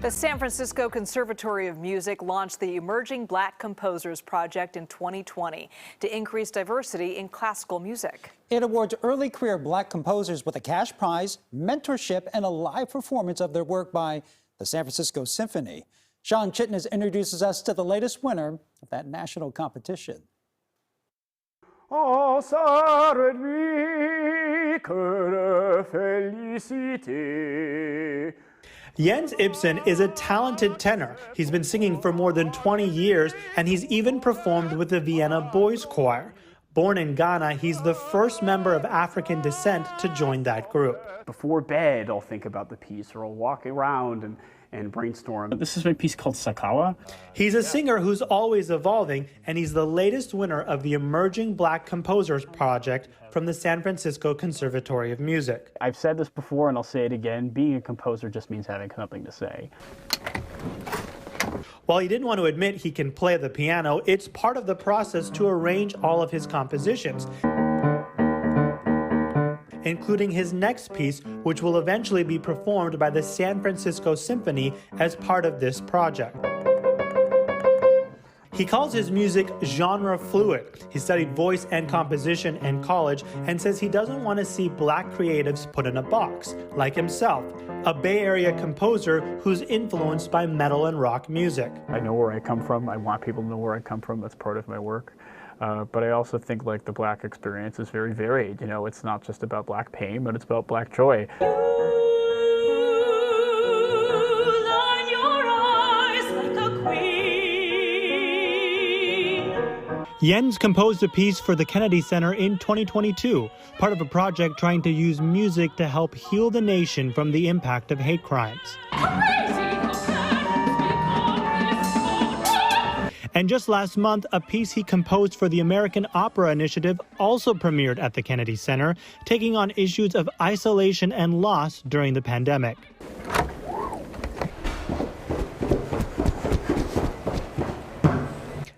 The San Francisco Conservatory of Music launched the Emerging Black Composers Project in 2020 to increase diversity in classical music. It awards early career black composers with a cash prize, mentorship, and a live performance of their work by the San Francisco Symphony. Shawn Chitnis introduces us to the latest winner of that national competition. Jens Ibsen is a talented tenor. He's been singing for more than 20 years, and he's even performed with the Vienna Boys Choir. Born in Ghana, he's the first member of African descent to join that group. Before bed, I'll think about the piece, or I'll walk around and brainstorm. This is my piece called Sakawa. He's a singer who's always evolving, and he's the latest winner of the Emerging Black Composers Project from the San Francisco Conservatory of Music. I've said this before and I'll say it again, being a composer just means having something to say. While he didn't want to admit he can play the piano, it's part of the process to arrange all of his compositions, including his next piece, which will eventually be performed by the San Francisco Symphony as part of this project. He calls his music genre fluid. He studied voice and composition in college and says he doesn't want to see black creatives put in a box, like himself, a Bay Area composer who's influenced by metal and rock music. I know where I come from. I want people to know where I come from. That's part of my work. But I also think like the black experience is very varied. You know, it's not just about black pain, but it's about black joy. Jens composed a piece for the Kennedy Center in 2022, part of a project trying to use music to help heal the nation from the impact of hate crimes. And just last month, a piece he composed for the American Opera Initiative also premiered at the Kennedy Center, taking on issues of isolation and loss during the pandemic.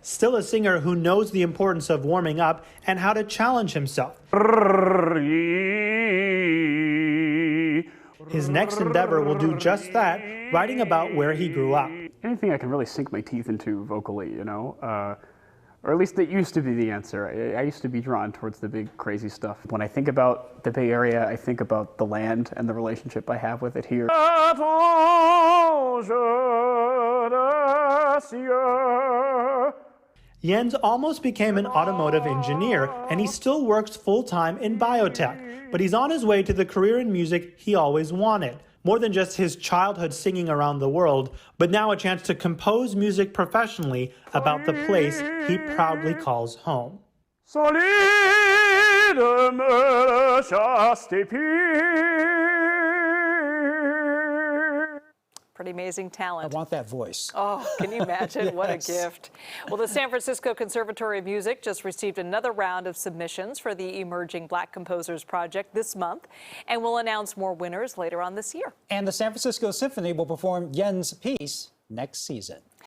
Still a singer who knows the importance of warming up and how to challenge himself. His next endeavor will do just that, writing about where he grew up. Anything I can really sink my teeth into vocally, you know, or at least that used to be the answer. I used to be drawn towards the big, crazy stuff. When I think about the Bay Area, I think about the land and the relationship I have with it here. Jens almost became an automotive engineer, and he still works full-time in biotech. But he's on his way to the career in music he always wanted. More than just his childhood singing around the world, but now a chance to compose music professionally about the place he proudly calls home. Pretty amazing talent. I want that voice. Oh, can you imagine? Yes. What a gift. Well, the San Francisco Conservatory of Music just received another round of submissions for the Emerging Black Composers Project this month, and will announce more winners later on this year. And the San Francisco Symphony will perform Jens' piece next season.